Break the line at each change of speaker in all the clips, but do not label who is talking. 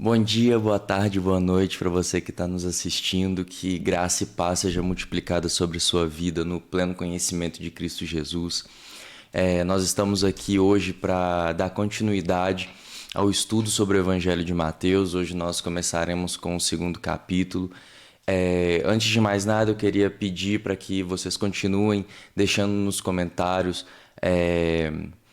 Bom dia, boa tarde, boa noite para você que está nos assistindo. Que graça e paz seja multiplicada sobre sua vida no pleno conhecimento de Cristo Jesus. Nós estamos aqui hoje para dar continuidade ao estudo sobre o Evangelho de Mateus. Hoje nós começaremos com o segundo capítulo. Antes de mais nada, eu queria pedir para que vocês continuem deixando nos comentários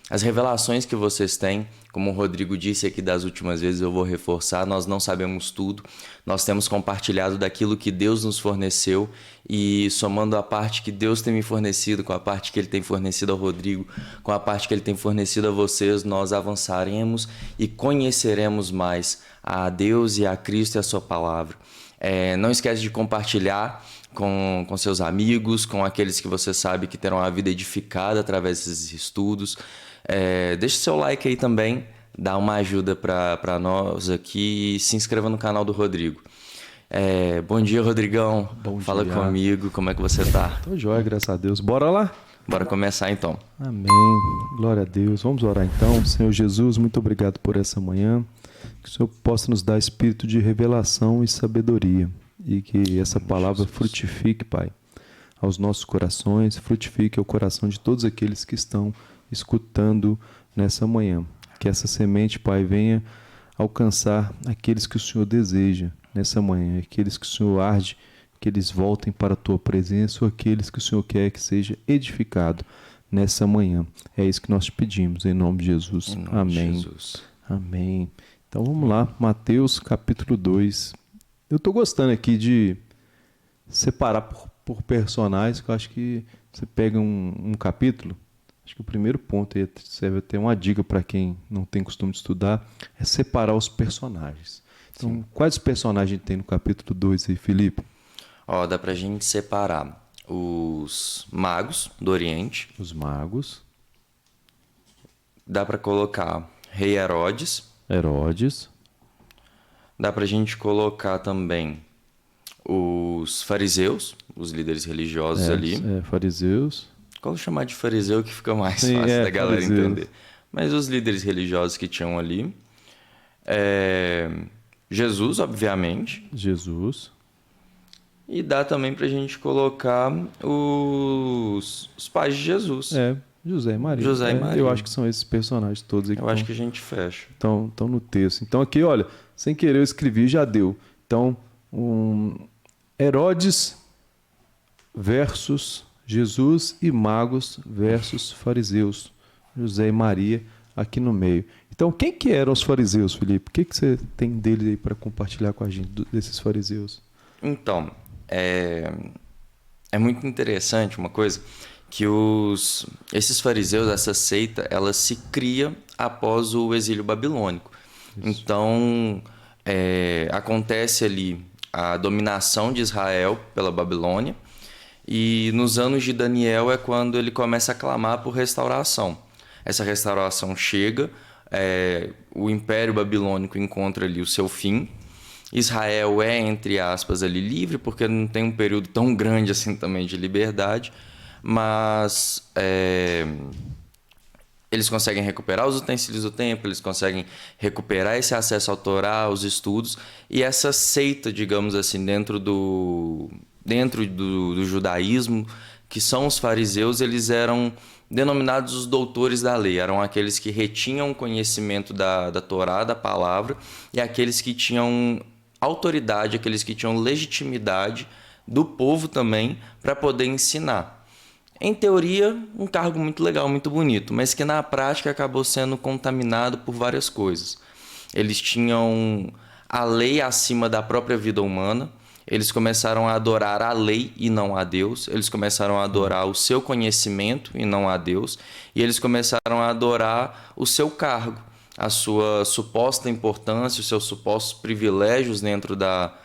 as revelações que vocês têm. Como o Rodrigo disse aqui das últimas vezes, eu vou reforçar, nós não sabemos tudo, nós temos compartilhado daquilo que Deus nos forneceu e somando a parte que Deus tem me fornecido com a parte que Ele tem fornecido ao Rodrigo, com a parte que Ele tem fornecido a vocês, nós avançaremos e conheceremos mais a Deus e a Cristo e a Sua Palavra. Não esquece de compartilhar com seus amigos, com aqueles que você sabe que terão a vida edificada através desses estudos. Deixe seu like aí também, dá uma ajuda para nós aqui e se inscreva no canal do Rodrigo. Bom dia, Rodrigão.
Bom
Fala
dia.
Comigo, como é que você tá?
Tô joia, graças a Deus. Bora lá?
Bora começar então.
Amém. Glória a Deus. Vamos orar então. Senhor Jesus, muito obrigado por essa manhã. Que o Senhor possa nos dar espírito de revelação e sabedoria. E que essa palavra frutifique, Pai, aos nossos corações, frutifique ao coração de todos aqueles que estão escutando nessa manhã. Que essa semente, Pai, venha alcançar aqueles que o Senhor deseja nessa manhã, aqueles que o Senhor arde, que eles voltem para a Tua presença, ou aqueles que o Senhor quer que seja edificado nessa manhã. É isso que nós te pedimos, em nome de Jesus.
Em nome
Amém.
de Jesus.
Amém. Então vamos lá, Mateus capítulo 2. Eu estou gostando aqui de separar por personagens, que eu acho que você pega um capítulo, acho que o primeiro ponto aí serve até uma dica para quem não tem costume de estudar, é separar os personagens. Então,
Sim.
quais personagens tem no capítulo 2 aí, Felipe?
Dá pra gente separar os magos do Oriente,
Os magos,
dá pra colocar Rei Herodes,
Herodes,
dá pra gente colocar também os fariseus, os líderes religiosos ali.
fariseus.
Qual chamar de fariseu que fica mais
Sim,
fácil da galera
fariseus.
entender. Mas os líderes religiosos que tinham ali. Jesus, obviamente.
Jesus,
E dá também pra gente colocar os pais de Jesus.
José e Maria.
José e Maria.
Eu acho que são esses personagens todos aí que
Eu acho que a gente fecha.
estão no texto. Então aqui, olha, sem querer eu escrevi, já deu. Então, Herodes versus Jesus e magos versus fariseus. José e Maria aqui no meio. Então, quem que eram os fariseus, Felipe? O que você tem deles aí para compartilhar com a gente, desses fariseus?
Então, é muito interessante uma coisa, que esses fariseus, essa seita, ela se cria após o exílio babilônico. Isso. Então, acontece ali a dominação de Israel pela Babilônia, e nos anos de Daniel é quando ele começa a clamar por restauração. Essa restauração chega, o Império Babilônico encontra ali o seu fim. Israel é, entre aspas, ali livre, porque não tem um período tão grande assim também de liberdade, mas eles conseguem recuperar os utensílios do templo, eles conseguem recuperar esse acesso ao Torá, aos estudos, e essa seita, digamos assim, dentro do judaísmo, que são os fariseus, eles eram denominados os doutores da lei, eram aqueles que retinham o conhecimento da Torá, da palavra, e aqueles que tinham autoridade, aqueles que tinham legitimidade do povo também para poder ensinar. Em teoria, um cargo muito legal, muito bonito, mas que na prática acabou sendo contaminado por várias coisas. Eles tinham a lei acima da própria vida humana, eles começaram a adorar a lei e não a Deus, eles começaram a adorar o seu conhecimento e não a Deus, e eles começaram a adorar o seu cargo, a sua suposta importância, os seus supostos privilégios dentro da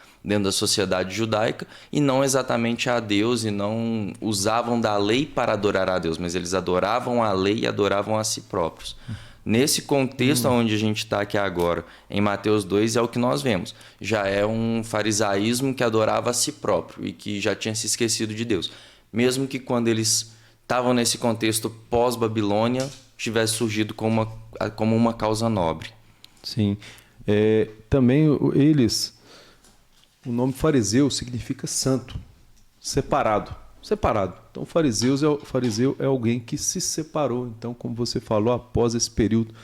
sociedade judaica, e não exatamente a Deus, e não usavam da lei para adorar a Deus, mas eles adoravam a lei e adoravam a si próprios. Nesse contexto onde a gente está aqui agora, em Mateus 2, é o que nós vemos. Já é um farisaísmo que adorava a si próprio e que já tinha se esquecido de Deus. Mesmo que quando eles estavam nesse contexto pós-Babilônia, tivesse surgido como uma causa nobre.
Sim. Também o nome fariseu significa santo, separado. Então, fariseu é alguém que se separou. Então, como você falou, após esse período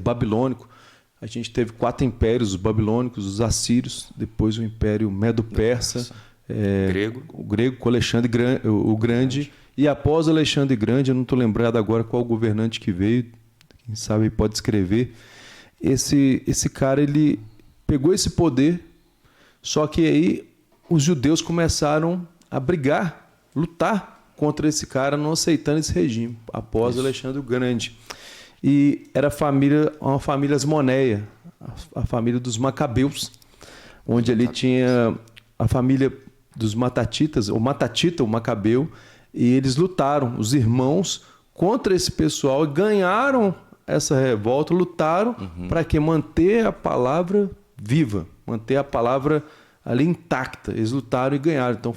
babilônico, a gente teve 4 impérios, os babilônicos, os assírios, depois o império medo-persa, o grego com Alexandre o Grande, e após Alexandre Grande, eu não estou lembrado agora qual governante que veio, quem sabe pode escrever. Esse cara, ele pegou esse poder, só que aí os judeus começaram a lutar contra esse cara, não aceitando esse regime, após Alexandre o Grande. E era uma família asmoneia, a família dos Macabeus, onde ali tinha a família dos Matatitas, o Matatita, o Macabeu, e eles lutaram, os irmãos, contra esse pessoal e ganharam essa revolta, lutaram para que manter a palavra viva, manter a palavra ali intacta. Eles lutaram e ganharam. Então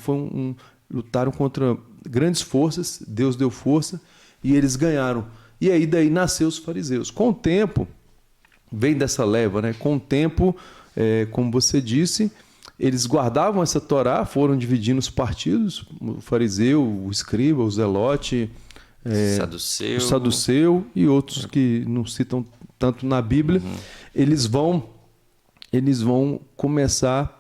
lutaram contra grandes forças, Deus deu força e eles ganharam. E aí daí nasceu os fariseus. Com o tempo, vem dessa leva, né? Com o tempo, como você disse, eles guardavam essa Torá, foram dividindo os partidos, o fariseu, o escriba, o zelote, o saduceu e outros que não citam tanto na Bíblia. Eles vão começar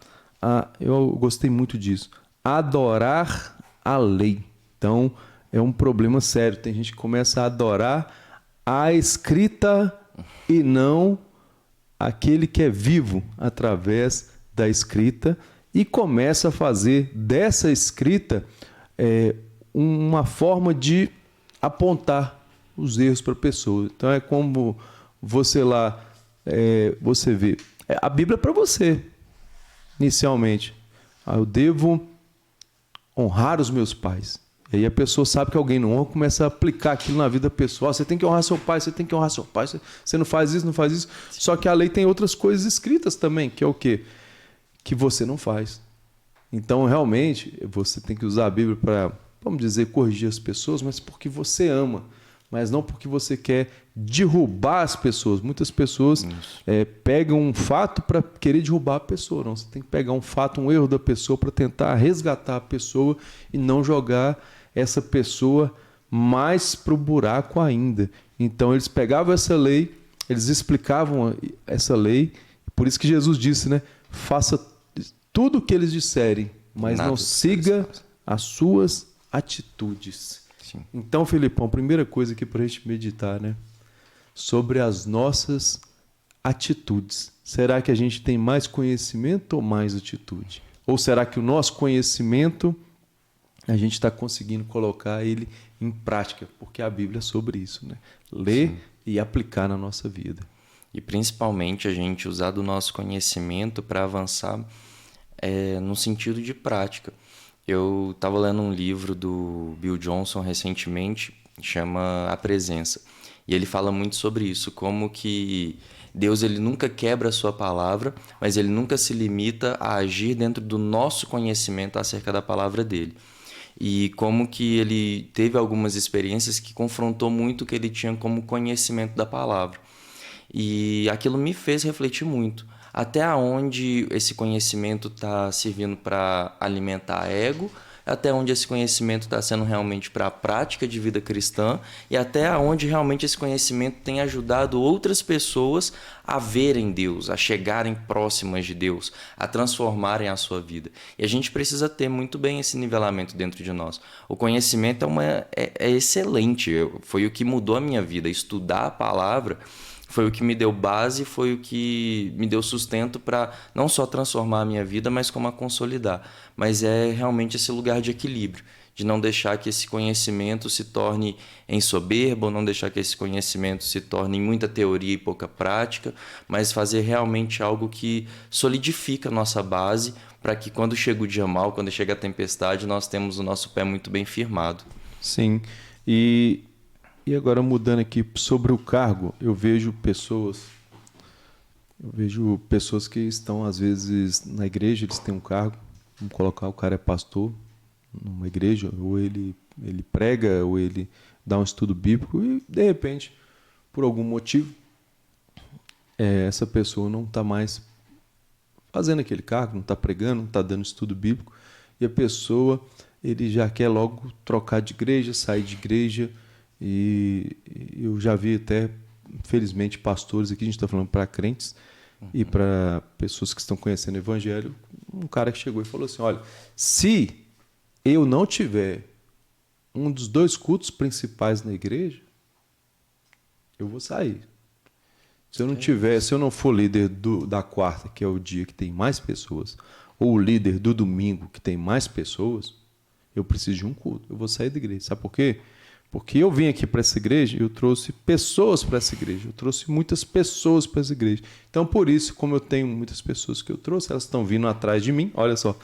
eu gostei muito disso, adorar a lei. Então, é um problema sério. Tem gente que começa a adorar a escrita e não aquele que é vivo através da escrita e começa a fazer dessa escrita uma forma de apontar os erros para a pessoa. Então, é como você vê. A Bíblia é para você, inicialmente. Eu devo honrar os meus pais. E aí a pessoa sabe que alguém não honra, começa a aplicar aquilo na vida pessoal. Você tem que honrar seu pai, você tem que honrar seu pai. Você não faz isso, não faz isso. Só que a lei tem outras coisas escritas também, que é o quê? Que você não faz. Então, realmente, você tem que usar a Bíblia para, vamos dizer, corrigir as pessoas, mas porque você ama. Mas não porque você quer derrubar as pessoas. Muitas pessoas pegam um fato para querer derrubar a pessoa. Não, você tem que pegar um fato, um erro da pessoa para tentar resgatar a pessoa e não jogar essa pessoa mais para o buraco ainda. Então, eles pegavam essa lei, eles explicavam essa lei. Por isso que Jesus disse, né? Faça tudo o que eles disserem, mas não siga as suas atitudes. Sim. Então, Felipão, a primeira coisa aqui para a gente meditar, né? Sobre as nossas atitudes. Será que a gente tem mais conhecimento ou mais atitude? Ou será que o nosso conhecimento a gente está conseguindo colocar ele em prática? Porque a Bíblia é sobre isso, né? Ler e aplicar na nossa vida.
E principalmente a gente usar do nosso conhecimento para avançar no sentido de prática. Eu estava lendo um livro do Bill Johnson recentemente, chama A Presença. E ele fala muito sobre isso, como que Deus ele nunca quebra a sua palavra, mas ele nunca se limita a agir dentro do nosso conhecimento acerca da palavra dele. E como que ele teve algumas experiências que confrontou muito o que ele tinha como conhecimento da palavra. E aquilo me fez refletir muito. Até onde esse conhecimento está servindo para alimentar ego, até onde esse conhecimento está sendo realmente para a prática de vida cristã e até onde realmente esse conhecimento tem ajudado outras pessoas a verem Deus, a chegarem próximas de Deus, a transformarem a sua vida. E a gente precisa ter muito bem esse nivelamento dentro de nós. O conhecimento é excelente, foi o que mudou a minha vida. Estudar a palavra foi o que me deu base, foi o que me deu sustento para não só transformar a minha vida, mas como a consolidar. Mas é realmente esse lugar de equilíbrio, de não deixar que esse conhecimento se torne em soberba, ou não deixar que esse conhecimento se torne em muita teoria e pouca prática, mas fazer realmente algo que solidifica a nossa base, para que quando chega o dia mau, quando chega a tempestade, nós temos o nosso pé muito bem firmado.
Sim, e agora mudando aqui sobre o cargo, eu vejo pessoas que estão às vezes na igreja, eles têm um cargo, vamos colocar, o cara é pastor numa igreja, ou ele prega, ou ele dá um estudo bíblico e de repente, por algum motivo, essa pessoa não está mais fazendo aquele cargo, não está pregando, não está dando estudo bíblico, e a pessoa, ele já quer logo trocar de igreja, sair de igreja, e eu já vi até, felizmente, pastores aqui, a gente está falando para crentes e para pessoas que estão conhecendo o evangelho, um cara que chegou e falou assim, olha, se eu não tiver um dos 2 cultos principais na igreja, eu vou sair. Se eu não for líder da quarta, que é o dia que tem mais pessoas, ou o líder do domingo, que tem mais pessoas, eu preciso de um culto. Eu vou sair da igreja. Sabe por quê? Porque eu vim aqui para essa igreja e eu trouxe pessoas para essa igreja. Eu trouxe muitas pessoas para essa igreja. Então, por isso, como eu tenho muitas pessoas que eu trouxe, elas estão vindo atrás de mim. Olha só.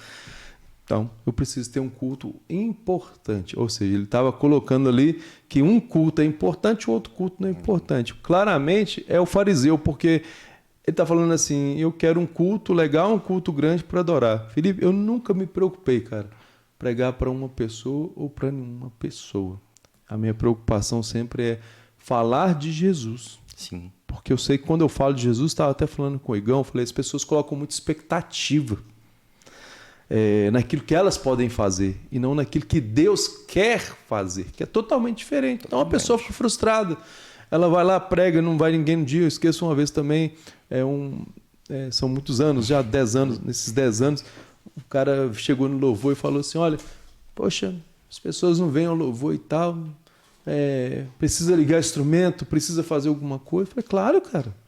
Então, eu preciso ter um culto importante. Ou seja, ele estava colocando ali que um culto é importante, o outro culto não é importante. Claramente, é o fariseu, porque ele está falando assim, eu quero um culto legal, um culto grande para adorar. Felipe, eu nunca me preocupei, cara, pregar para uma pessoa ou para nenhuma pessoa. A minha preocupação sempre é falar de Jesus.
Sim.
Porque eu sei que quando eu falo de Jesus, estava até falando com o Igão, eu falei, as pessoas colocam muita expectativa naquilo que elas podem fazer e não naquilo que Deus quer fazer, que é totalmente diferente. Então a pessoa fica frustrada, ela vai lá, prega, não vai ninguém no dia. Eu esqueço uma vez também, são muitos anos, já 10 anos, nesses 10 anos, o cara chegou no louvor e falou assim, olha, poxa, as pessoas não vêm ao louvor e tal, precisa ligar instrumento, precisa fazer alguma coisa. Eu falei, claro, cara.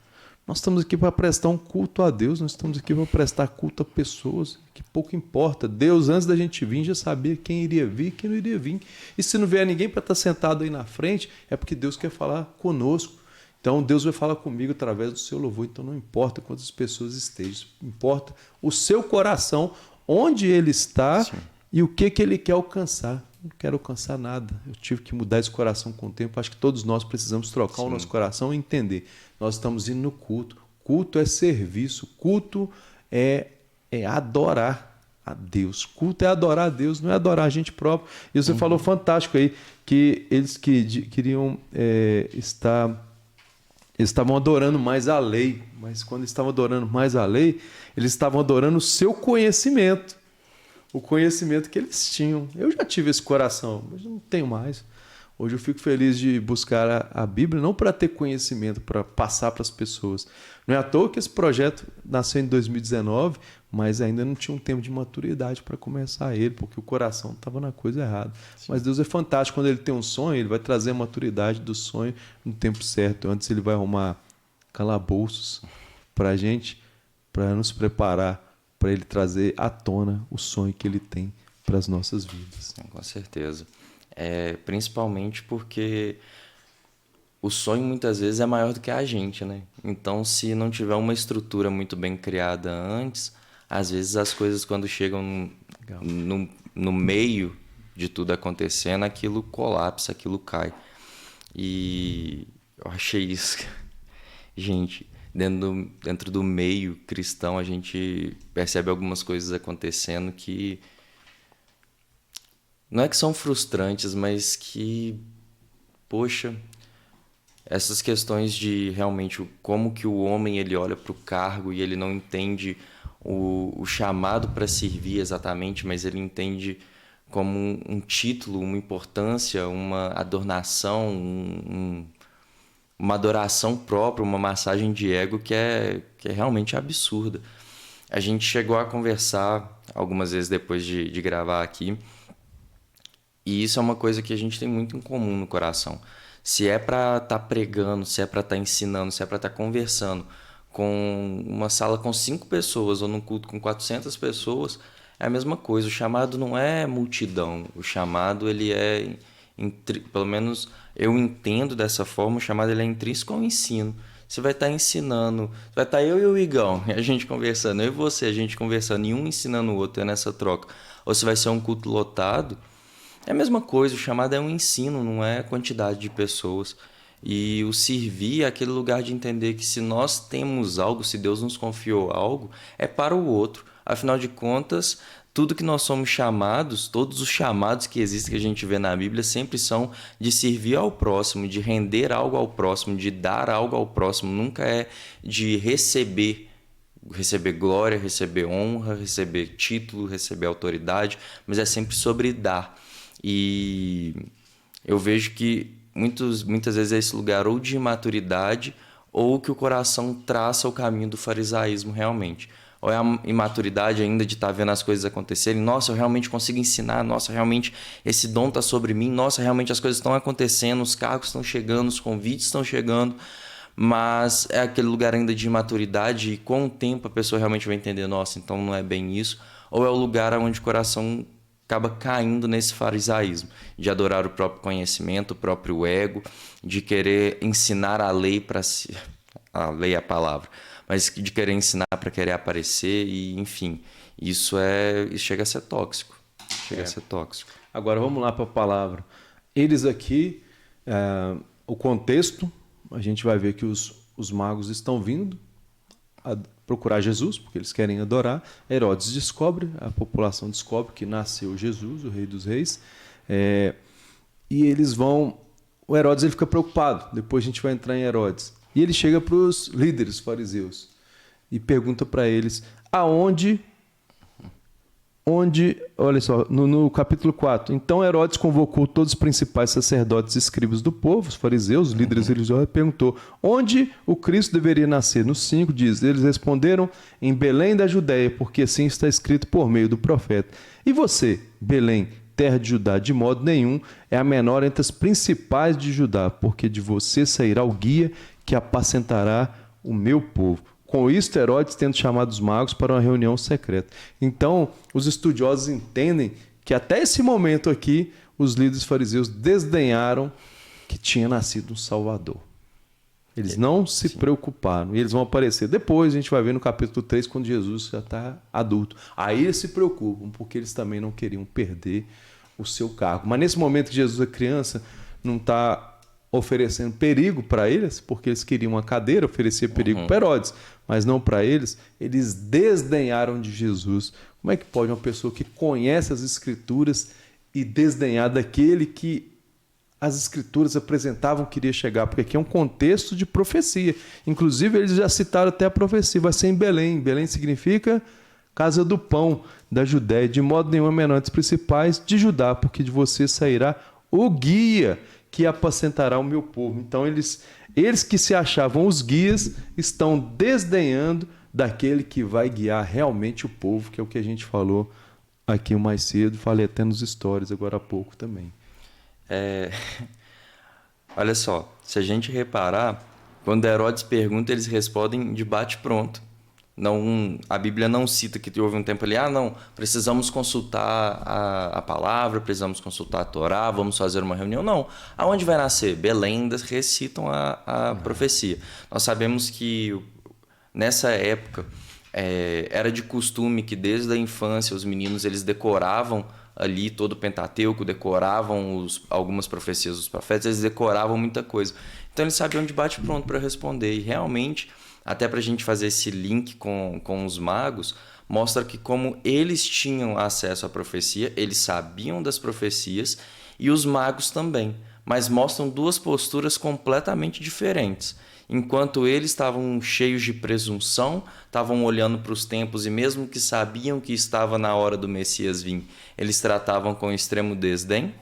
Nós estamos aqui para prestar um culto a Deus, nós estamos aqui para prestar culto a pessoas, que pouco importa. Deus, antes da gente vir, já sabia quem iria vir e quem não iria vir. E se não vier ninguém para estar sentado aí na frente, é porque Deus quer falar conosco. Então, Deus vai falar comigo através do seu louvor. Então, não importa quantas pessoas estejam, importa o seu coração, onde ele está. Sim. E o que ele quer alcançar. Não quero alcançar nada. Eu tive que mudar esse coração com o tempo. Acho que todos nós precisamos trocar Sim. o nosso coração e entender. Nós estamos indo no culto. Culto é serviço. Culto é adorar a Deus. Culto é adorar a Deus, não é adorar a gente próprio. E você falou fantástico aí, que eles queriam estar... Eles estavam adorando mais a lei. Mas quando estavam adorando mais a lei, eles estavam adorando o seu conhecimento. O conhecimento que eles tinham. Eu já tive esse coração, mas não tenho mais. Hoje eu fico feliz de buscar a Bíblia, não para ter conhecimento, para passar para as pessoas. Não é à toa que esse projeto nasceu em 2019, mas ainda não tinha um tempo de maturidade para começar ele, porque o coração estava na coisa errada. Sim. Mas Deus é fantástico. Quando ele tem um sonho, ele vai trazer a maturidade do sonho no tempo certo. Antes ele vai arrumar calabouços para a gente, para nos preparar, para ele trazer à tona o sonho que ele tem para as nossas vidas.
Com certeza. Principalmente porque o sonho muitas vezes é maior do que a gente, né? Então, se não tiver uma estrutura muito bem criada antes, às vezes as coisas quando chegam no meio de tudo acontecendo, aquilo colapsa, aquilo cai. E eu achei isso. Gente, dentro do meio cristão, a gente percebe algumas coisas acontecendo que não é que são frustrantes, mas que, poxa, essas questões de realmente como que o homem ele olha para o cargo e ele não entende o chamado para servir exatamente, mas ele entende como um título, uma importância, uma adornação, uma adoração própria, uma massagem de ego que é realmente absurda. A gente chegou a conversar algumas vezes depois de gravar aqui, e isso é uma coisa que a gente tem muito em comum no coração. Se é para estar pregando, se é para estar ensinando, se é para estar conversando com uma sala com 5 pessoas ou num culto com 400 pessoas, é a mesma coisa. O chamado não é multidão. O chamado, ele é, pelo menos eu entendo dessa forma, o chamado ele é intrínseco ao ensino. Você vai estar ensinando, vai estar eu e o Igão, a gente conversando, eu e você, a gente conversando, e um ensinando o outro, é nessa troca. Ou se vai ser um culto lotado, é a mesma coisa, o chamado é um ensino, não é quantidade de pessoas. E o servir é aquele lugar de entender que se nós temos algo, se Deus nos confiou algo, é para o outro. Afinal de contas, tudo que nós somos chamados, todos os chamados que existem, que a gente vê na Bíblia, sempre são de servir ao próximo, de render algo ao próximo, de dar algo ao próximo. Nunca é de receber glória, receber honra, receber título, receber autoridade, mas é sempre sobre dar. E eu vejo que muitas vezes é esse lugar ou de imaturidade ou que o coração traça o caminho do farisaísmo realmente. Ou é a imaturidade ainda de estar vendo as coisas acontecerem. Nossa, eu realmente consigo ensinar. Nossa, realmente esse dom está sobre mim. Nossa, realmente as coisas estão acontecendo, os cargos estão chegando, os convites estão chegando. Mas é aquele lugar ainda de imaturidade e com o tempo a pessoa realmente vai entender, nossa, então não é bem isso. Ou é o lugar onde o coração acaba caindo nesse farisaísmo, de adorar o próprio conhecimento, o próprio ego, de querer ensinar a lei para si. A lei é a palavra, mas de querer ensinar para querer aparecer e, enfim, isso chega a ser tóxico. Chega a ser tóxico.
Agora vamos lá para a palavra. Eles aqui, o contexto, a gente vai ver que os magos estão vindo a procurar Jesus, porque eles querem adorar. Herodes descobre, a população descobre que nasceu Jesus, o Rei dos Reis, e eles vão... O Herodes ele fica preocupado, depois a gente vai entrar em Herodes. E ele chega para os líderes fariseus e pergunta para eles onde, olha só, no capítulo 4. Então Herodes convocou todos os principais sacerdotes e escribas do povo, os fariseus, os líderes religiosos, e perguntou onde o Cristo deveria nascer. No 5 diz, eles responderam em Belém da Judéia, porque assim está escrito por meio do profeta. E você, Belém, terra de Judá, de modo nenhum é a menor entre as principais de Judá, porque de você sairá o guia que apacentará o meu povo. Com isto, Herodes tendo chamado os magos para uma reunião secreta. Então, os estudiosos entendem que até esse momento aqui, os líderes fariseus desdenharam que tinha nascido um Salvador. Eles não se preocuparam. E eles vão aparecer. Depois, a gente vai ver no capítulo 3, quando Jesus já está adulto. Aí eles se preocupam, porque eles também não queriam perder o seu cargo. Mas nesse momento que Jesus é criança, não está oferecendo perigo para eles, porque eles queriam uma cadeira, oferecia perigo para Herodes, mas não para eles. Eles desdenharam de Jesus. Como é que pode uma pessoa que conhece as Escrituras e desdenhar daquele que as Escrituras apresentavam que iria chegar? Porque aqui é um contexto de profecia. Inclusive, eles já citaram até a profecia, vai ser em Belém. Belém significa casa do pão da Judéia, de modo nenhum menor entre os principais de Judá, porque de você sairá o guia que apacentará o meu povo. Então, eles que se achavam os guias estão desdenhando daquele que vai guiar realmente o povo, que é o que a gente falou aqui mais cedo, falei até nos stories agora há pouco também.
Olha só, se a gente reparar, quando Herodes pergunta, eles respondem de bate-pronto. Não, a Bíblia não cita que houve um tempo ali, não, precisamos consultar a palavra, precisamos consultar a Torá, vamos fazer uma reunião. Não. Aonde vai nascer? Belém, recitam a profecia. Nós sabemos que nessa época era de costume que desde a infância os meninos eles decoravam ali todo o Pentateuco, decoravam algumas profecias dos profetas, eles decoravam muita coisa. Então eles sabiam de bate-pronto para responder. E realmente, até para a gente fazer esse link com os magos, mostra que como eles tinham acesso à profecia, eles sabiam das profecias e os magos também, mas mostram duas posturas completamente diferentes. Enquanto eles estavam cheios de presunção, estavam olhando para os tempos e mesmo que sabiam que estava na hora do Messias vir, eles tratavam com extremo desdém.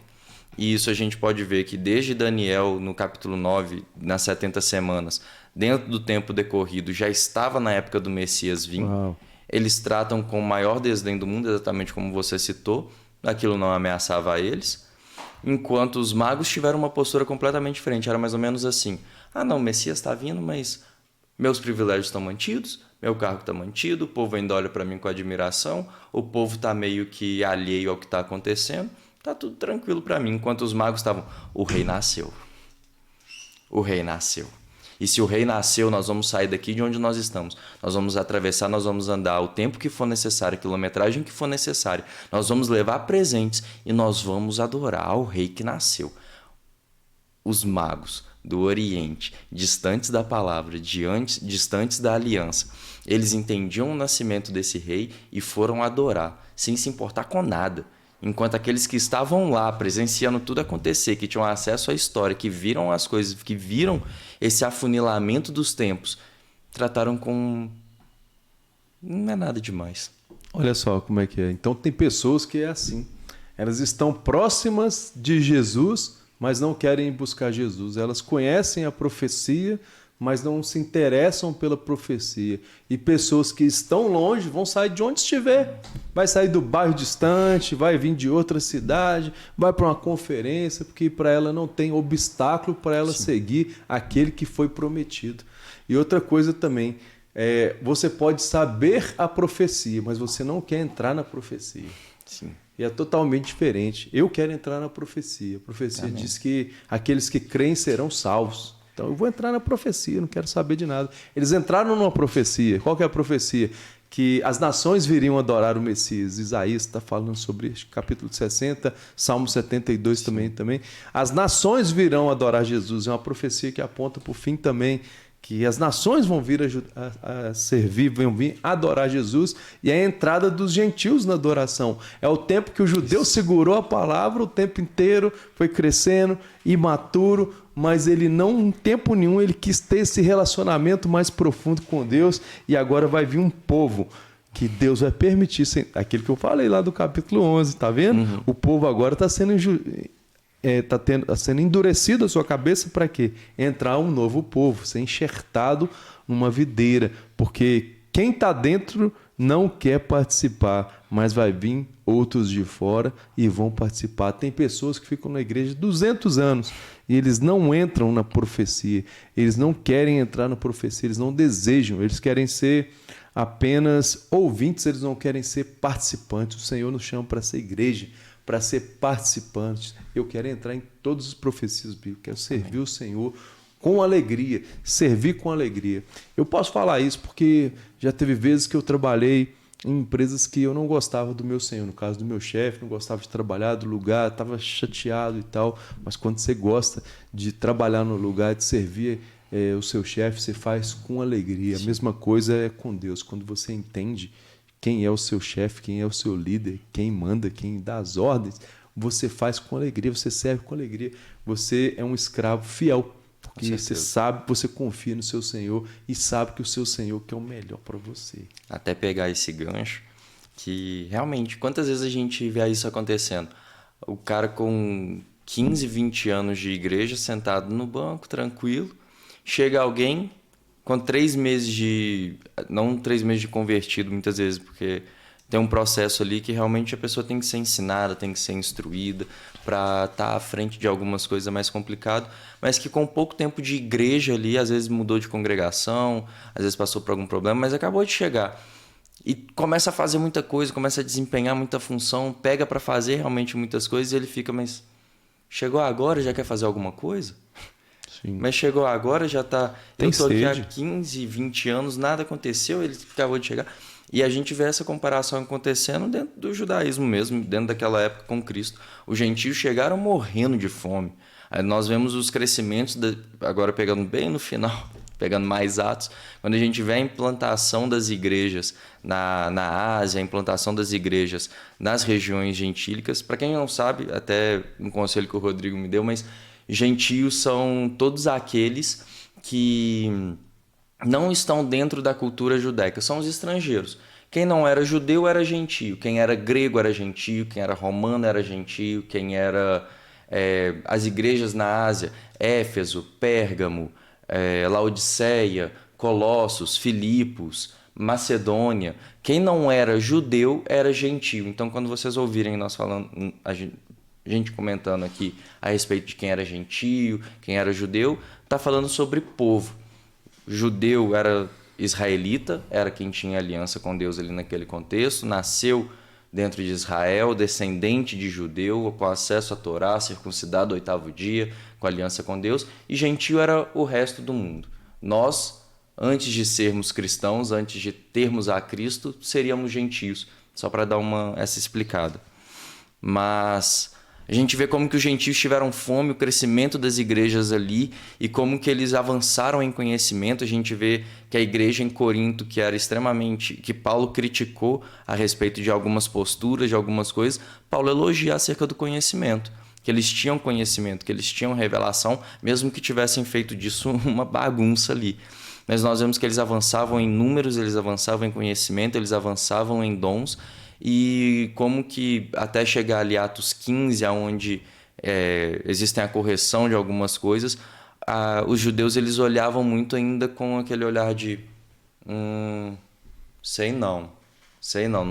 E isso a gente pode ver que desde Daniel, no capítulo 9, nas 70 semanas, dentro do tempo decorrido, já estava na época do Messias vir.
Uau.
Eles tratam com o maior desdém do mundo, exatamente como você citou. Aquilo não ameaçava a eles. Enquanto os magos tiveram uma postura completamente diferente. Era mais ou menos assim. Não, o Messias está vindo, mas meus privilégios estão mantidos, meu cargo está mantido, o povo ainda olha para mim com admiração, o povo está meio que alheio ao que está acontecendo. Tá tudo tranquilo para mim. Enquanto os magos estavam, o rei nasceu. O rei nasceu. E se o rei nasceu, nós vamos sair daqui de onde nós estamos. Nós vamos atravessar, nós vamos andar o tempo que for necessário, a quilometragem que for necessária. Nós vamos levar presentes e nós vamos adorar o rei que nasceu. Os magos do Oriente, distantes da palavra, distantes da aliança, eles entendiam o nascimento desse rei e foram adorar, sem se importar com nada. Enquanto aqueles que estavam lá, presenciando tudo acontecer, que tinham acesso à história, que viram as coisas, que viram esse afunilamento dos tempos, trataram com... não é nada demais.
Olha só como é que é. Então tem pessoas que é assim. Elas estão próximas de Jesus, mas não querem buscar Jesus. Elas conhecem a profecia, mas não se interessam pela profecia. E pessoas que estão longe vão sair de onde estiver. Vai sair do bairro distante, vai vir de outra cidade, vai para uma conferência, porque para ela não tem obstáculo para ela seguir aquele que foi prometido. E outra coisa também, você pode saber a profecia, mas você não quer entrar na profecia.
Sim.
E é totalmente diferente. Eu quero entrar na profecia. A profecia diz que aqueles que creem serão salvos. Então eu vou entrar na profecia, não quero saber de nada. Eles entraram numa profecia. Qual que é a profecia? Que as nações viriam adorar o Messias. Isaías está falando sobre isso, capítulo 60, Salmo 72 também. As nações virão adorar Jesus. É uma profecia que aponta para o fim também, que as nações vão vir a servir, vão vir adorar Jesus, e é a entrada dos gentios na adoração. É o tempo que o judeu segurou a palavra o tempo inteiro, foi crescendo, imaturo, mas ele não, em tempo nenhum, ele quis ter esse relacionamento mais profundo com Deus, e agora vai vir um povo que Deus vai permitir, aquilo que eu falei lá do capítulo 11, tá vendo? Uhum. O povo agora está sendo sendo endurecido a sua cabeça para quê? Entrar um novo povo, ser enxertado numa videira, porque quem está dentro não quer participar, mas vai vir outros de fora e vão participar. Tem pessoas que ficam na igreja 200 anos e eles não entram na profecia, eles não querem entrar na profecia, eles não desejam, eles querem ser apenas ouvintes, eles não querem ser participantes. O Senhor nos chama para ser igreja, para ser participantes. Eu quero entrar em todas as profecias bíblicas, quero servir o Senhor com alegria, servir com alegria. Eu posso falar isso porque já teve vezes que eu trabalhei em empresas que eu não gostava do meu senhor, no caso do meu chefe, não gostava de trabalhar do lugar, estava chateado e tal, mas quando você gosta de trabalhar no lugar, de servir o seu chefe, você faz com alegria. A mesma coisa é com Deus, quando você entende quem é o seu chefe, quem é o seu líder, quem manda, quem dá as ordens, você faz com alegria, você serve com alegria. Você é um escravo fiel, porque você sabe, você confia no seu Senhor e sabe que o seu Senhor quer o melhor para você.
Até pegar esse gancho, que realmente, quantas vezes a gente vê isso acontecendo? O cara com 15, 20 anos de igreja, sentado no banco, tranquilo, chega alguém com 3 meses de... não 3 meses de convertido, muitas vezes, porque tem um processo ali que realmente a pessoa tem que ser ensinada, tem que ser instruída para estar à frente de algumas coisas mais complicadas, mas que com pouco tempo de igreja ali, às vezes mudou de congregação, às vezes passou por algum problema, mas acabou de chegar. E começa a fazer muita coisa, começa a desempenhar muita função, pega para fazer realmente muitas coisas e ele fica, mas chegou agora, já quer fazer alguma coisa? Sim. Mas chegou agora, já está... Eu estou aqui há 15, 20 anos, nada aconteceu, ele acabou de chegar. E a gente vê essa comparação acontecendo dentro do judaísmo mesmo, dentro daquela época com Cristo. Os gentios chegaram morrendo de fome. Aí nós vemos os crescimentos, agora pegando bem no final, pegando mais Atos, quando a gente vê a implantação das igrejas na Ásia, a implantação das igrejas nas regiões gentílicas. Para quem não sabe, até um conselho que o Rodrigo me deu, mas gentios são todos aqueles que não estão dentro da cultura judaica, são os estrangeiros. Quem não era judeu era gentio, quem era grego era gentio, quem era romano era gentio, quem era as igrejas na Ásia, Éfeso, Pérgamo, Laodiceia, Colossos, Filipos, Macedônia. Quem não era judeu era gentio. Então, quando vocês ouvirem nós falando, a gente comentando aqui a respeito de quem era gentio, quem era judeu, está falando sobre povo. Judeu era israelita, era quem tinha aliança com Deus ali naquele contexto, nasceu dentro de Israel, descendente de judeu, com acesso à Torá, circuncidado ao 8º dia, com aliança com Deus, e gentio era o resto do mundo. Nós, antes de sermos cristãos, antes de termos a Cristo, seríamos gentios, só para dar essa explicada. Mas A gente vê como que os gentios tiveram fome, o crescimento das igrejas ali e como que eles avançaram em conhecimento. A gente vê que a igreja em Corinto, que era que Paulo criticou a respeito de algumas posturas, de algumas coisas, Paulo elogia acerca do conhecimento, que eles tinham conhecimento, que eles tinham revelação, mesmo que tivessem feito disso uma bagunça ali. Mas nós vemos que eles avançavam em números, eles avançavam em conhecimento, eles avançavam em dons, e como que até chegar ali a Atos 15, onde existem a correção de algumas coisas, os judeus eles olhavam muito ainda com aquele olhar de sei não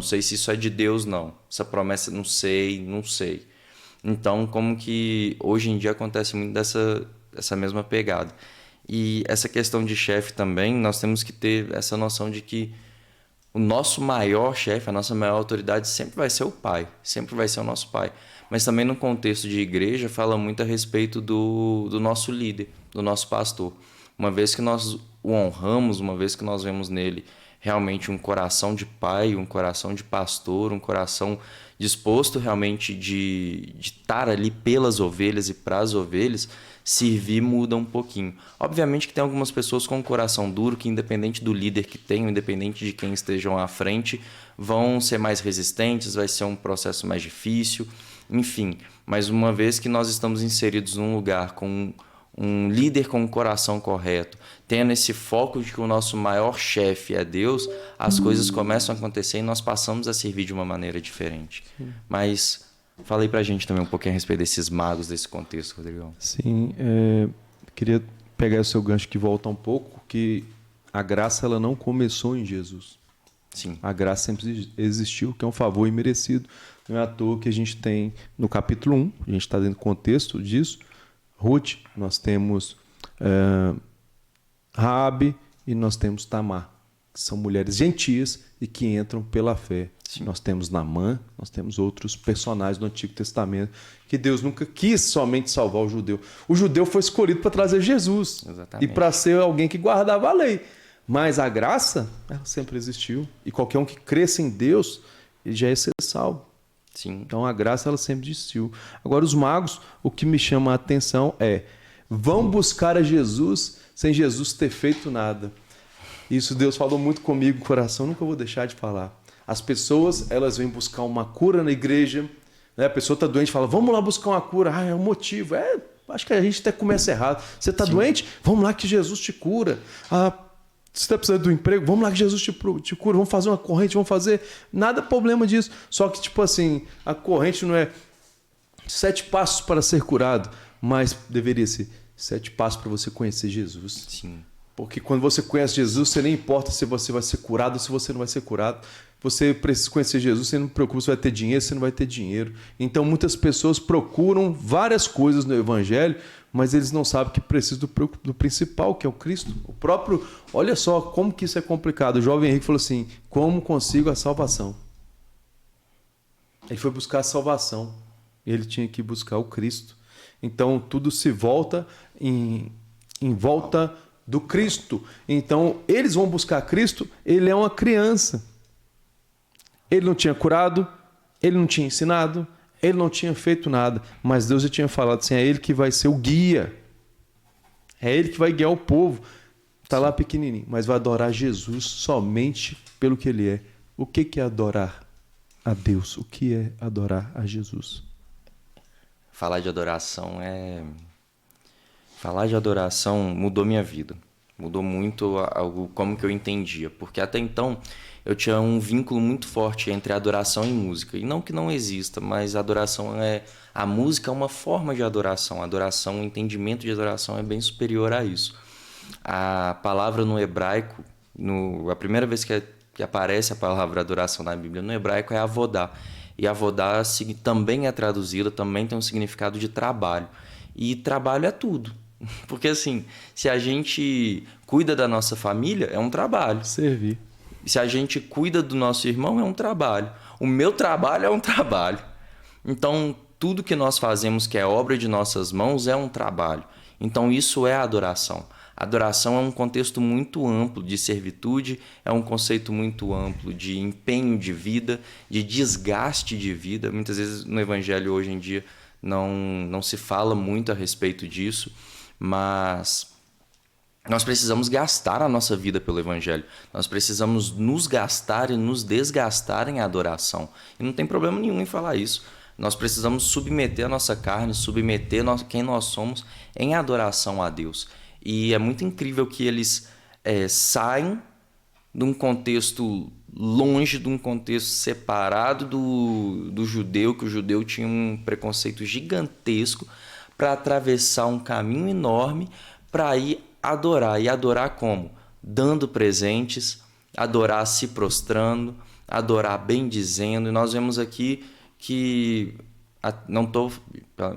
sei se isso é de Deus não, essa promessa não sei. Então como que hoje em dia acontece muito dessa mesma pegada. E essa questão de chefe também, nós temos que ter essa noção de que o nosso maior chefe, a nossa maior autoridade sempre vai ser o pai, sempre vai ser o nosso pai. Mas também no contexto de igreja fala muito a respeito do nosso líder, do nosso pastor. Uma vez que nós o honramos, uma vez que nós vemos nele realmente um coração de pai, um coração de pastor, um coração disposto realmente de estar ali pelas ovelhas e para as ovelhas, servir muda um pouquinho. Obviamente que tem algumas pessoas com um coração duro que, independente do líder que tenham, independente de quem estejam à frente, vão ser mais resistentes, vai ser um processo mais difícil, enfim. Mas uma vez que nós estamos inseridos num lugar com um líder com o coração correto, tendo esse foco de que o nosso maior chefe é Deus, as coisas começam a acontecer e nós passamos a servir de uma maneira diferente. Mas fala aí pra gente também um pouquinho a respeito desses magos, desse contexto, Rodrigão.
Sim, queria pegar o seu gancho que volta um pouco, que a graça ela não começou em Jesus.
Sim.
A graça sempre existiu, que é um favor imerecido. Não é à toa que a gente tem no capítulo 1, a gente está dentro do contexto disso, Ruth, nós temos Raabe e nós temos Tamar, que são mulheres gentias e que entram pela fé. Sim. Nós temos Naamã, nós temos outros personagens do Antigo Testamento que Deus nunca quis somente salvar o judeu. O judeu foi escolhido para trazer Jesus. Exatamente. E para ser alguém que guardava a lei. Mas a graça, ela sempre existiu. E qualquer um que cresça em Deus, ele já ia ser salvo.
Sim.
Então a graça ela sempre existiu. Agora os magos, o que me chama a atenção vão buscar a Jesus sem Jesus ter feito nada. Isso Deus falou muito comigo no coração, nunca vou deixar de falar. As pessoas, elas vêm buscar uma cura na igreja, né? A pessoa está doente, fala, vamos lá buscar uma cura. É um motivo. Acho que a gente até começa errado. Você está doente? Vamos lá que Jesus te cura. Você está precisando do emprego? Vamos lá que Jesus te cura. Vamos fazer uma corrente, vamos fazer... Nada problema disso. Só que, tipo assim, a corrente não é 7 passos para ser curado, mas deveria ser 7 passos para você conhecer Jesus.
Sim.
Porque quando você conhece Jesus, você nem importa se você vai ser curado ou se você não vai ser curado. Você precisa conhecer Jesus, você não preocupa se vai ter dinheiro, se não vai ter dinheiro. Então, muitas pessoas procuram várias coisas no Evangelho, mas eles não sabem que precisam do principal, que é o Cristo. O próprio... Olha só como que isso é complicado. O jovem Henrique falou assim, como consigo a salvação? Ele foi buscar a salvação. Ele tinha que buscar o Cristo. Então, tudo se volta em volta do Cristo. Então, eles vão buscar Cristo, ele é uma criança. Ele não tinha curado, ele não tinha ensinado, ele não tinha feito nada, mas Deus já tinha falado assim, é ele que vai ser o guia. É ele que vai guiar o povo. Está lá pequenininho, mas vai adorar Jesus somente pelo que ele é. O que é adorar a Deus? O que é adorar a Jesus?
Falar de adoração mudou minha vida. Mudou muito como que eu entendia. Porque até então eu tinha um vínculo muito forte entre adoração e música. E não que não exista, mas a música é uma forma de adoração. Adoração, o entendimento de adoração é bem superior a isso. A palavra no hebraico, a primeira vez que aparece a palavra adoração na Bíblia no hebraico é avodá. E avodá também é traduzida, também tem um significado de trabalho. E trabalho é tudo. Porque assim, se a gente cuida da nossa família, é um trabalho.
Servir.
Se a gente cuida do nosso irmão, é um trabalho. O meu trabalho é um trabalho. Então, tudo que nós fazemos que é obra de nossas mãos é um trabalho. Então, isso é adoração. Adoração é um contexto muito amplo de servitude, é um conceito muito amplo de empenho de vida, de desgaste de vida. Muitas vezes no Evangelho hoje em dia não se fala muito a respeito disso, mas nós precisamos gastar a nossa vida pelo Evangelho. Nós precisamos nos gastar e nos desgastar em adoração. E não tem problema nenhum em falar isso. Nós precisamos submeter a nossa carne, submeter quem nós somos em adoração a Deus. E é muito incrível que eles saem de um contexto longe, de um contexto separado do judeu, que o judeu tinha um preconceito gigantesco, para atravessar um caminho enorme para ir adorar. E adorar como? Dando presentes, adorar se prostrando, adorar bendizendo. E nós vemos aqui que, não estou,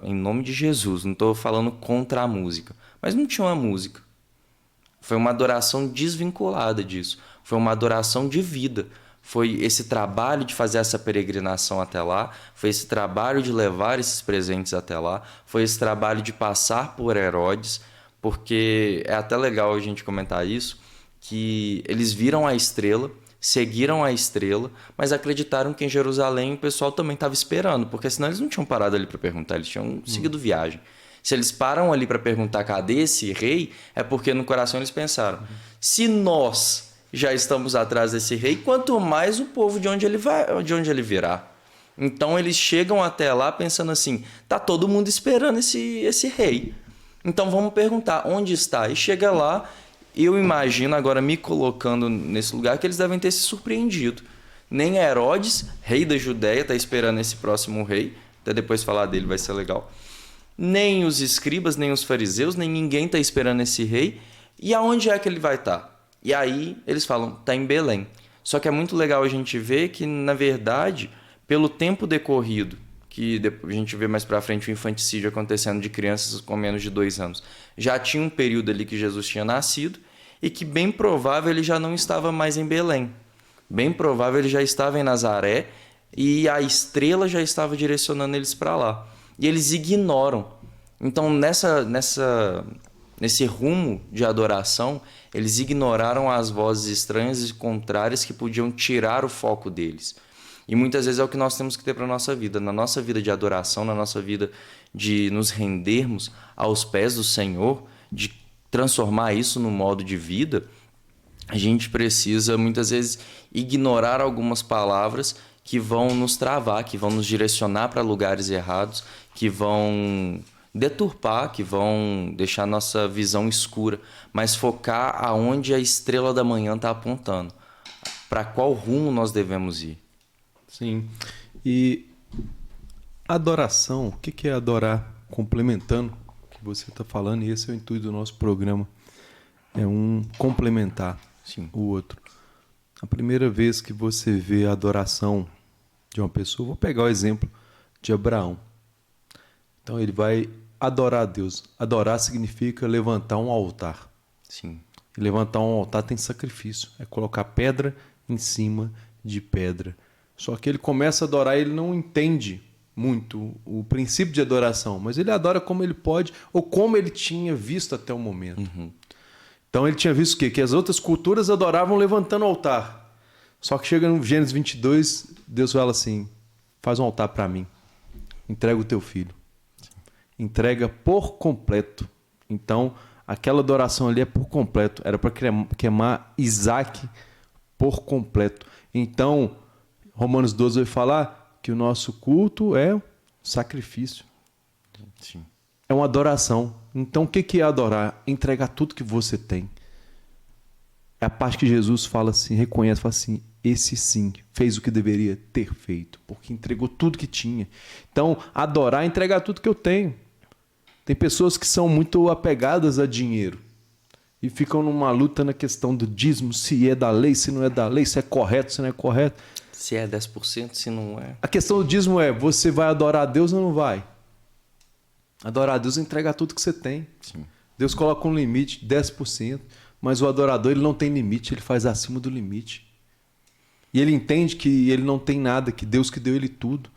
em nome de Jesus, não estou falando contra a música, mas não tinha uma música. Foi uma adoração desvinculada disso. Foi uma adoração de vida. Foi esse trabalho de fazer essa peregrinação até lá, foi esse trabalho de levar esses presentes até lá, foi esse trabalho de passar por Herodes, porque é até legal a gente comentar isso, que eles viram a estrela, seguiram a estrela, mas acreditaram que em Jerusalém o pessoal também estava esperando, porque senão eles não tinham parado ali para perguntar, eles tinham seguido viagem. Se eles param ali para perguntar cadê esse rei, é porque no coração eles pensaram, se nós já estamos atrás desse rei, quanto mais o povo de onde ele virá. Então eles chegam até lá pensando assim, tá todo mundo esperando esse rei. Então vamos perguntar onde está. E chega lá, eu imagino agora me colocando nesse lugar que eles devem ter se surpreendido. Nem Herodes, rei da Judéia, está esperando esse próximo rei. Até depois falar dele vai ser legal. Nem os escribas, nem os fariseus, nem ninguém está esperando esse rei. E aonde é que ele vai estar? E aí eles falam, está em Belém. Só que é muito legal a gente ver que, na verdade, pelo tempo decorrido, que a gente vê mais para frente o infanticídio acontecendo de crianças com menos de 2 anos, já tinha um período ali que Jesus tinha nascido e que bem provável ele já não estava mais em Belém. Bem provável ele já estava em Nazaré e a estrela já estava direcionando eles para lá. E eles ignoram. Então, nesse rumo de adoração, eles ignoraram as vozes estranhas e contrárias que podiam tirar o foco deles. E muitas vezes é o que nós temos que ter para a nossa vida. Na nossa vida de adoração, na nossa vida de nos rendermos aos pés do Senhor, de transformar isso num modo de vida, a gente precisa muitas vezes ignorar algumas palavras que vão nos travar, que vão nos direcionar para lugares errados, que vão deturpar, que vão deixar nossa visão escura, mas focar aonde a estrela da manhã está apontando, para qual rumo nós devemos ir.
Sim. E adoração, o que é adorar? Complementando o que você está falando, e esse é o intuito do nosso programa, é um complementar o outro. A primeira vez que você vê a adoração de uma pessoa, vou pegar o exemplo de Abraão. Então ele vai adorar a Deus. Adorar significa levantar um altar.
Sim.
E levantar um altar tem sacrifício. É colocar pedra em cima de pedra. Só que ele começa a adorar e ele não entende muito o princípio de adoração, mas ele adora como ele pode ou como ele tinha visto até o momento.
Uhum.
Então ele tinha visto o quê? Que as outras culturas adoravam levantando o altar. Só que chega no Gênesis 22, Deus fala assim, faz um altar para mim, entrega o teu filho. Entrega por completo. Então, aquela adoração ali é por completo. Era para queimar Isaac por completo. Então, Romanos 12 vai falar que o nosso culto é sacrifício.
Sim.
É uma adoração. Então, o que é adorar? Entregar tudo que você tem. É a parte que Jesus fala assim, reconhece, fala assim, esse sim, fez o que deveria ter feito, porque entregou tudo que tinha. Então, adorar é entregar tudo que eu tenho. Tem pessoas que são muito apegadas a dinheiro e ficam numa luta na questão do dízimo, se é da lei, se não é da lei, se é correto, se não é correto.
Se é 10%, se não é.
A questão do dízimo é, você vai adorar a Deus ou não vai? Adorar a Deus é entregar tudo que você tem.
Sim.
Deus coloca um limite, 10%, mas o adorador ele não tem limite, ele faz acima do limite. E ele entende que ele não tem nada, que Deus que deu ele tudo.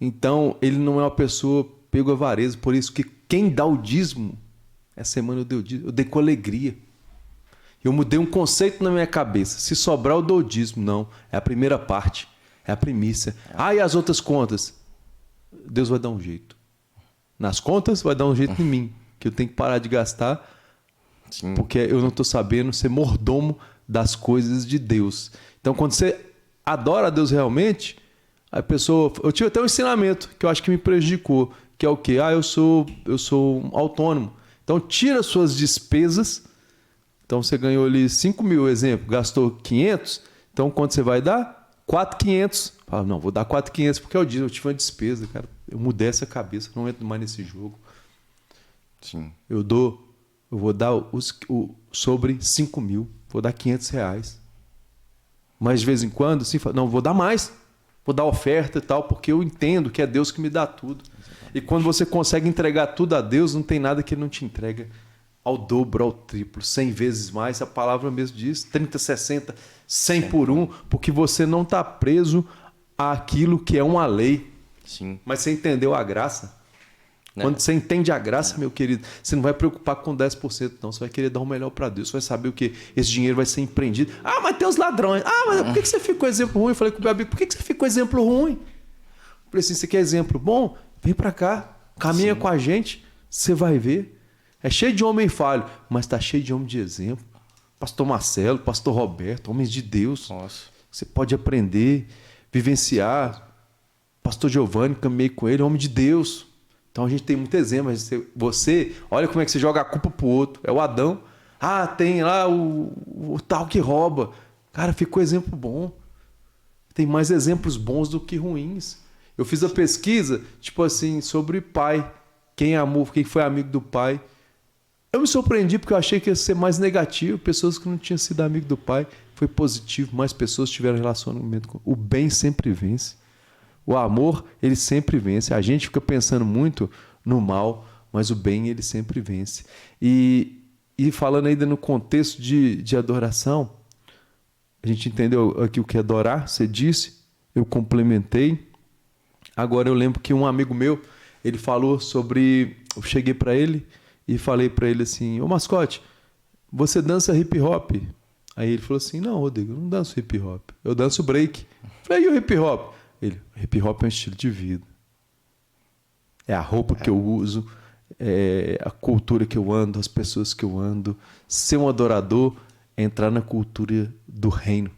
Então, ele não é uma pessoa pego a avareza, por isso que quem dá o dízimo, essa semana eu dei o dízimo, eu dei com alegria. Eu mudei um conceito na minha cabeça. Se sobrar, eu dou o dízimo. Não, é a primeira parte, é a primícia. E as outras contas? Deus vai dar um jeito. nas contas, vai dar um jeito em mim, que eu tenho que parar de gastar,
Sim.
porque eu não estou sabendo ser mordomo das coisas de Deus. Então, quando você adora a Deus realmente, a pessoa... Eu tive até um ensinamento que eu acho que me prejudicou, que é o quê? Eu sou um autônomo. Então, tira suas despesas. Então, você ganhou ali 5 mil, exemplo, gastou 500. Então, quanto você vai dar? 4.500. Fala, não, vou dar 4.500 porque eu tive uma despesa, cara. Eu mudei essa cabeça, não entro mais nesse jogo.
Sim.
Eu vou dar sobre 5 mil, vou dar 500 reais. Mas de vez em quando, assim, não, vou dar mais. Vou dar oferta e tal, porque eu entendo que é Deus que me dá tudo. E quando você consegue entregar tudo a Deus, não tem nada que Ele não te entrega ao dobro, ao triplo, 100 vezes mais. A palavra mesmo diz, 30, 60, 100 por um, porque você não está preso àquilo que é uma lei.
Sim.
Mas você entendeu a graça? Quando você entende a graça, meu querido, você não vai preocupar com 10%, não. Você vai querer dar o melhor para Deus. Você vai saber o que? Esse dinheiro vai ser empreendido. Ah, mas tem os ladrões. Ah, mas por que você ficou exemplo ruim? Eu falei com o meu amigo, por que você ficou exemplo ruim? Eu falei assim, você quer exemplo bom? Vem para cá, caminha com a gente, você vai ver. É cheio de homem falho, mas está cheio de homem de exemplo. Pastor Marcelo, Pastor Roberto, homens de Deus.
Nossa.
Você pode aprender, vivenciar. Pastor Giovanni, caminhei com ele, homem de Deus. Então a gente tem muito exemplo. Você, olha como é que você joga a culpa pro outro. É o Adão. Ah, tem lá o tal que rouba. Cara, ficou exemplo bom. Tem mais exemplos bons do que ruins. Eu fiz a pesquisa, tipo assim, sobre pai. Quem amou, quem foi amigo do pai. Eu me surpreendi porque eu achei que ia ser mais negativo. Pessoas que não tinham sido amigo do pai. Foi positivo. Mais pessoas tiveram relacionamento com... O bem sempre vence. O amor, ele sempre vence. A gente fica pensando muito no mal, mas o bem, ele sempre vence. E falando ainda no contexto de adoração, a gente entendeu aqui o que é adorar, você disse, eu complementei. Agora eu lembro que um amigo meu, ele falou sobre... Eu cheguei para ele e falei para ele assim, ô mascote, você dança hip hop? Aí ele falou assim, não, Rodrigo, eu não danço hip hop, eu danço break. Eu falei, e o hip hop? Ele, hip hop é um estilo de vida. É a roupa que eu uso, é a cultura que eu ando, as pessoas que eu ando. Ser um adorador é entrar na cultura do reino.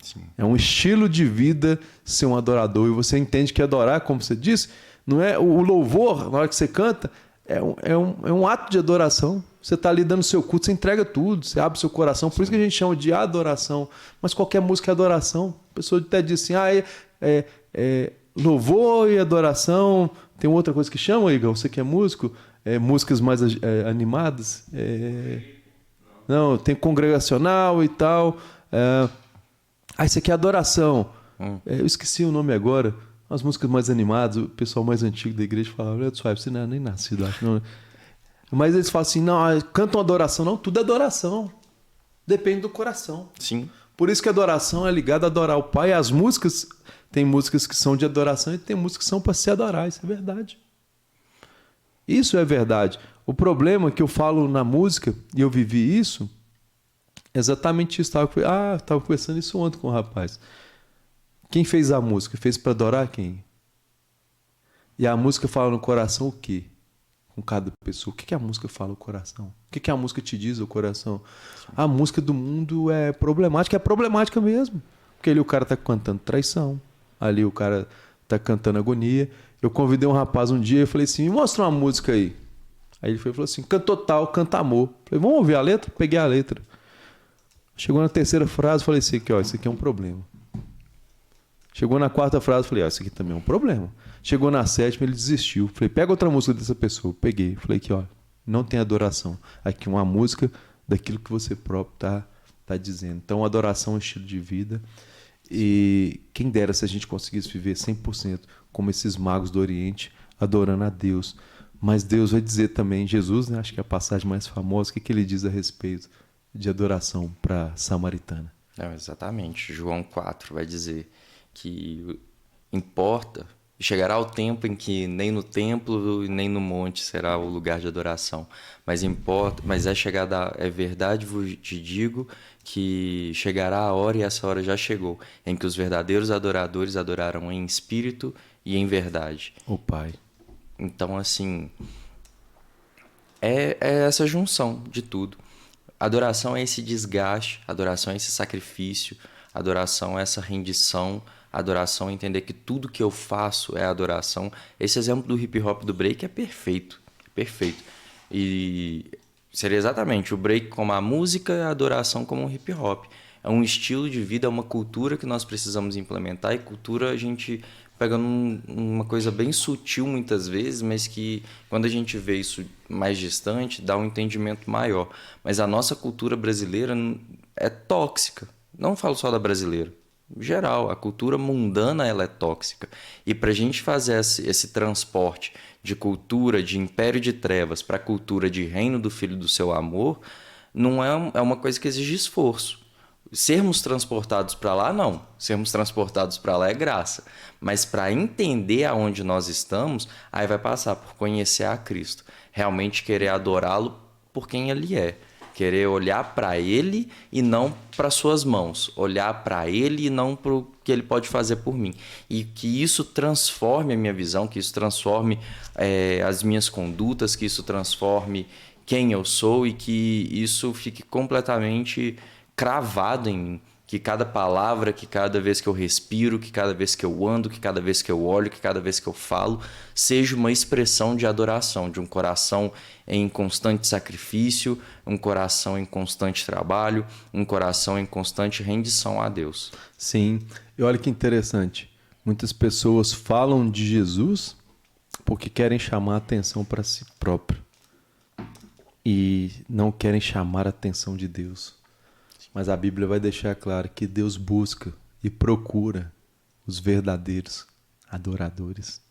Sim.
É um estilo de vida ser um adorador. E você entende que adorar, como você disse, não é o louvor, na hora que você canta, é um ato de adoração. Você está ali dando seu culto, você entrega tudo, você abre seu coração. Por isso que a gente chama de adoração. Mas qualquer música é adoração. A pessoa até diz assim, louvor e adoração. Tem outra coisa que chama, Igor? Você que é músico? Músicas mais animadas? Não, tem congregacional e tal. Isso aqui é adoração. Eu esqueci o nome agora. As músicas mais animadas, o pessoal mais antigo da igreja falava, você não é nem nascido, acho. Não. Mas eles falam assim, não, cantam adoração. Não, tudo é adoração. Depende do coração.
Sim.
Por isso que a adoração é ligada a adorar o Pai. As músicas, tem músicas que são de adoração e tem músicas que são para se adorar. Isso é verdade. Isso é verdade. O problema que eu falo na música, e eu vivi isso, é exatamente isso. Estava conversando isso ontem com o rapaz. Quem fez a música? Fez para adorar quem? E a música fala no coração o quê? Com cada pessoa. O que a música fala no coração? O que a música te diz ao coração? A música do mundo é problemática mesmo. Porque ali o cara está cantando traição, ali o cara está cantando agonia. Eu convidei um rapaz um dia e falei assim, me mostra uma música aí. Aí ele falou assim, cantou tal, canta amor. Falei, vamos ouvir a letra? Peguei a letra. Chegou na terceira frase, falei assim, isso aqui é um problema. Chegou na quarta frase, falei, isso aqui também é um problema. Chegou na sétima, ele desistiu. Falei, pega outra música dessa pessoa. Peguei. Falei que, não tem adoração. Aqui uma música daquilo que você próprio tá dizendo. Então, adoração é um estilo de vida. E quem dera se a gente conseguisse viver 100% como esses magos do Oriente, adorando a Deus. Mas Deus vai dizer também, Jesus, né, acho que é a passagem mais famosa, o que ele diz a respeito de adoração para a samaritana?
Exatamente. João 4 vai dizer que importa, chegará o tempo em que nem no templo nem no monte será o lugar de adoração, mas é verdade, vos te digo, que chegará a hora, e essa hora já chegou, em que os verdadeiros adoradores adorarão em espírito e em verdade.
O Pai.
Então, assim, é essa junção de tudo. Adoração é esse desgaste, adoração é esse sacrifício, adoração é essa rendição, adoração é entender que tudo que eu faço é adoração. Esse exemplo do hip hop do break é perfeito, perfeito. E seria exatamente o break como a música e a adoração como o hip hop. É um estilo de vida, é uma cultura que nós precisamos implementar, e cultura a gente pega uma coisa bem sutil muitas vezes, mas que quando a gente vê isso mais distante, dá um entendimento maior. Mas a nossa cultura brasileira é tóxica. Não falo só da brasileira. Em geral, a cultura mundana ela é tóxica. E para a gente fazer esse transporte de cultura de império de trevas para a cultura de reino do Filho do seu amor, não é uma coisa que exige esforço. Sermos transportados para lá, não. Sermos transportados para lá é graça. Mas para entender aonde nós estamos, aí vai passar por conhecer a Cristo. Realmente querer adorá-lo por quem ele é. Querer olhar para ele e não para suas mãos. Olhar para ele e não para o que ele pode fazer por mim. E que isso transforme a minha visão, que isso transforme as minhas condutas, que isso transforme quem eu sou e que isso fique completamente cravado em mim, que cada palavra, que cada vez que eu respiro, que cada vez que eu ando, que cada vez que eu olho, que cada vez que eu falo, seja uma expressão de adoração, de um coração em constante sacrifício, um coração em constante trabalho, um coração em constante rendição a Deus.
Sim, e olha que interessante. Muitas pessoas falam de Jesus porque querem chamar a atenção para si próprio e não querem chamar a atenção de Deus. Mas a Bíblia vai deixar claro que Deus busca e procura os verdadeiros adoradores.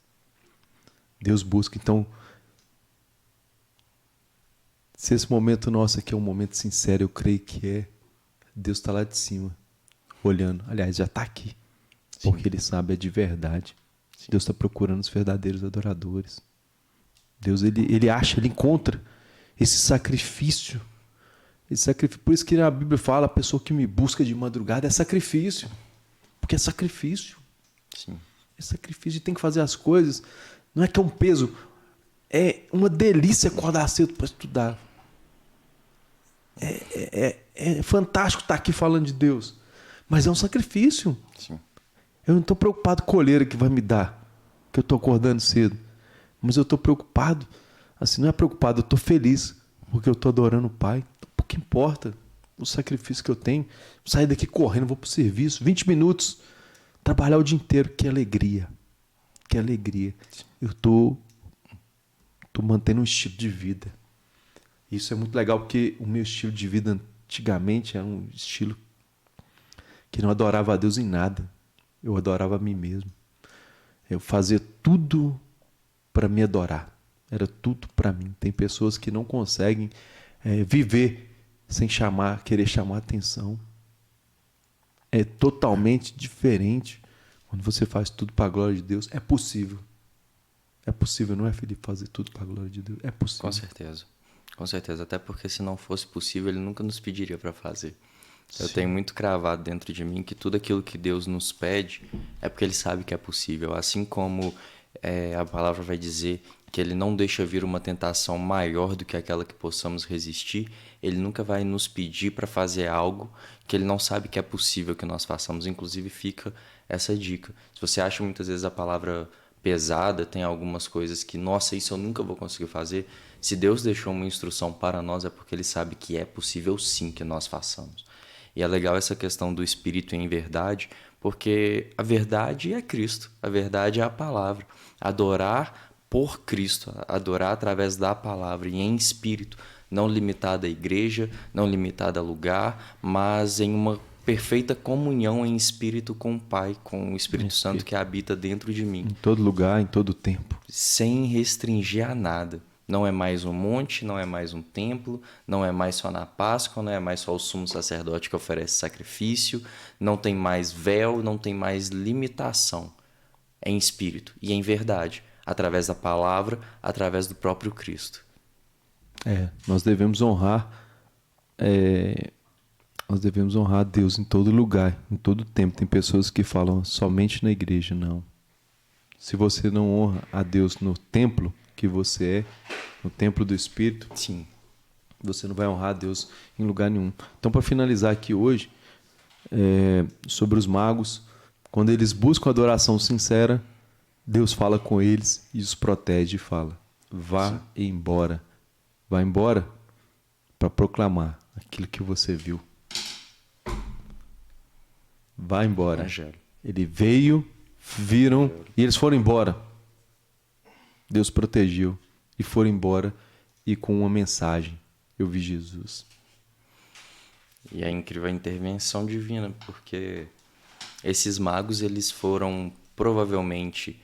Deus busca. Então, se esse momento nosso aqui é um momento sincero, eu creio que é. Deus está lá de cima, olhando. Aliás, já está aqui. Sim. Porque Ele sabe, é de verdade. Sim. Deus está procurando os verdadeiros adoradores. Deus, ele acha, ele encontra esse sacrifício. Por isso que a Bíblia fala, a pessoa que me busca de madrugada é sacrifício. Porque é sacrifício.
Sim.
É sacrifício e tem que fazer as coisas. Não é que é um peso. É uma delícia acordar cedo para estudar. É fantástico estar aqui falando de Deus. Mas é um sacrifício.
Sim.
Eu não estou preocupado com a colheira que vai me dar, que eu estou acordando cedo. Mas eu estou preocupado. Assim, não é preocupado, eu estou feliz. Porque eu estou adorando o Pai. O que importa? O sacrifício que eu tenho. Sair daqui correndo, vou para o serviço. 20 minutos. Trabalhar o dia inteiro. Que alegria. Que alegria. Eu estou mantendo um estilo de vida. Isso é muito legal porque o meu estilo de vida antigamente era um estilo que não adorava a Deus em nada. Eu adorava a mim mesmo. Eu fazia tudo para me adorar. Era tudo para mim. Tem pessoas que não conseguem viver sem querer chamar atenção. É totalmente diferente quando você faz tudo para a glória de Deus. É possível. É possível, não é, Felipe, fazer tudo para a glória de Deus? É possível.
Com certeza. Com certeza. Até porque se não fosse possível, Ele nunca nos pediria para fazer. Eu tenho muito cravado dentro de mim que tudo aquilo que Deus nos pede é porque Ele sabe que é possível. Assim como a palavra vai dizer que Ele não deixa vir uma tentação maior do que aquela que possamos resistir, Ele nunca vai nos pedir para fazer algo que Ele não sabe que é possível que nós façamos. Inclusive fica essa dica. Se você acha muitas vezes a palavra pesada, tem algumas coisas que, nossa, isso eu nunca vou conseguir fazer. Se Deus deixou uma instrução para nós, é porque Ele sabe que é possível sim que nós façamos. E é legal essa questão do Espírito em verdade, porque a verdade é Cristo, a verdade é a palavra. Adorar por Cristo, adorar através da palavra e em espírito, não limitado à igreja, não limitado a lugar, mas em uma perfeita comunhão em espírito com o Pai, com o Espírito Santo que habita dentro de mim.
Em todo lugar, em todo tempo.
Sem restringir a nada. Não é mais um monte, não é mais um templo, não é mais só na Páscoa, não é mais só o sumo sacerdote que oferece sacrifício, não tem mais véu, não tem mais limitação. É em espírito e em verdade, através da palavra, através do próprio Cristo.
Nós devemos honrar a Deus em todo lugar, em todo tempo. Tem pessoas que falam somente na igreja, não. Se você não honra a Deus no templo que você é, no templo do Espírito,
Sim.
você não vai honrar a Deus em lugar nenhum. Então, para finalizar aqui hoje, sobre os magos, quando eles buscam adoração sincera, Deus fala com eles e os protege e fala: vá embora. Vá embora para proclamar aquilo que você viu. Vá embora.
Evangelho.
Ele veio, viram e eles foram embora. Deus protegeu e foram embora e com uma mensagem: eu vi Jesus.
E é incrível a intervenção divina, porque esses magos eles foram provavelmente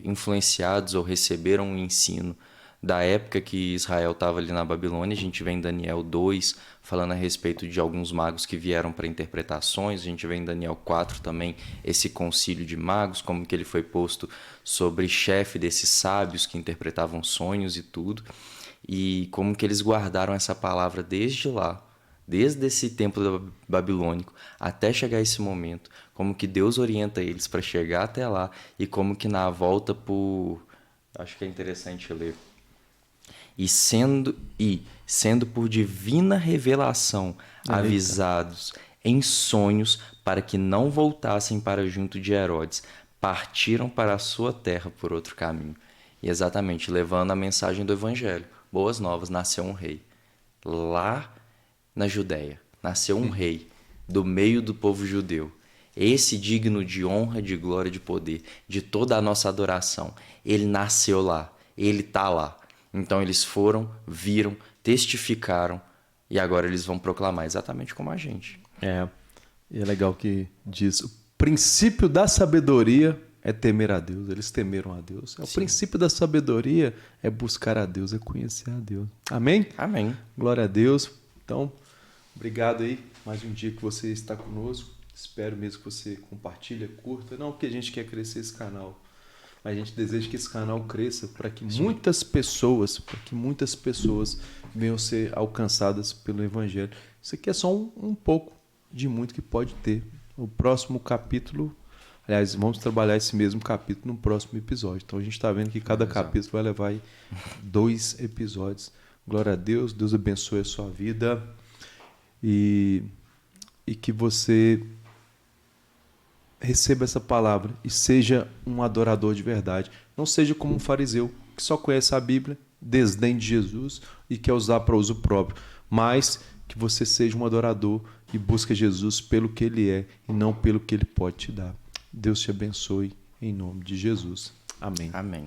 influenciados ou receberam um ensino da época que Israel estava ali na Babilônia. A gente vê em Daniel 2 falando a respeito de alguns magos que vieram para interpretações. A gente vê em Daniel 4 também esse concílio de magos, como que ele foi posto sobre chefe desses sábios que interpretavam sonhos e tudo. E como que eles guardaram essa palavra desde lá, desde esse templo babilônico até chegar esse momento, como que Deus orienta eles para chegar até lá e como que na volta por... Acho que é interessante ler. E sendo por divina revelação avisados em sonhos para que não voltassem para junto de Herodes, partiram para a sua terra por outro caminho. E exatamente, levando a mensagem do Evangelho. Boas novas, nasceu um rei. Lá na Judéia, nasceu um rei do meio do povo judeu. Esse digno de honra, de glória, de poder, de toda a nossa adoração. Ele nasceu lá, ele está lá. Então eles foram, viram, testificaram e agora eles vão proclamar exatamente como a gente.
E é legal que diz: o princípio da sabedoria é temer a Deus. Eles temeram a Deus. O princípio da sabedoria é buscar a Deus, é conhecer a Deus. Amém?
Amém.
Glória a Deus. Então, obrigado aí. Mais um dia que você está conosco. Espero mesmo que você compartilhe, curta. Não porque a gente quer crescer esse canal, mas a gente deseja que esse canal cresça para que muitas pessoas venham ser alcançadas pelo Evangelho. Isso aqui é só um pouco de muito que pode ter. O próximo capítulo, aliás, vamos trabalhar esse mesmo capítulo no próximo episódio. Então a gente está vendo que cada capítulo vai levar aí 2 episódios. Glória a Deus, Deus abençoe a sua vida e que você receba essa palavra e seja um adorador de verdade. Não seja como um fariseu que só conhece a Bíblia, desdém de Jesus e quer usar para uso próprio, mas que você seja um adorador e busque Jesus pelo que Ele é e não pelo que Ele pode te dar. Deus te abençoe em nome de Jesus. Amém.
Amém.